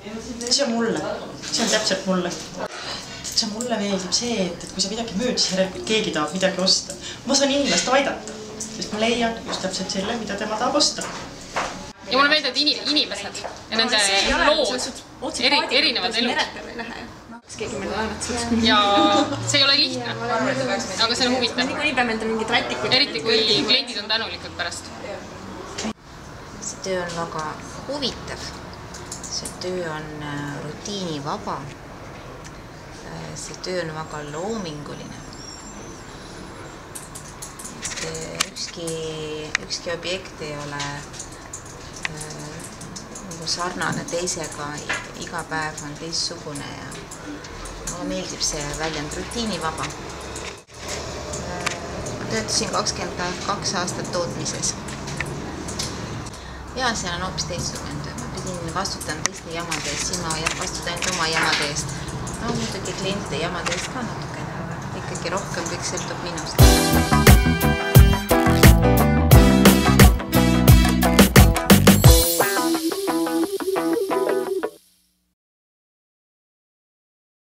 See on mulle. See on täpselt mulle. See mulle meeldib see, et kui sa midagi müüd, siis järelikult keegi tahab midagi osta. Ma saan inimest aidata, sest ma leian just täpselt selle, mida tema tahab osta. Ja mulle meeldivad inimesed ja nende lood, erinevad elud. Ja see ei ole lihtne, aga see on huvitav. Eriti kui kliendid on tänulikud pärast. See töö on väga huvitav. See töö on rutiinivaba. See töö on väga loominguline. Ükski objekt ei ole sarnane teisega, iga päev on teistsugune ja mulle meeldib see väljend rutiinivaba. Ma töötasin 22 aastat tootmises. Ja see on hoopis teistsugune töö. Ma pidin vastutama teiste jamade eest, siin ma vastutan ainult oma jamade eest. No muidugi klientide jamade eest ka natukene, aga ikkagi rohkem kõik sõltub minust.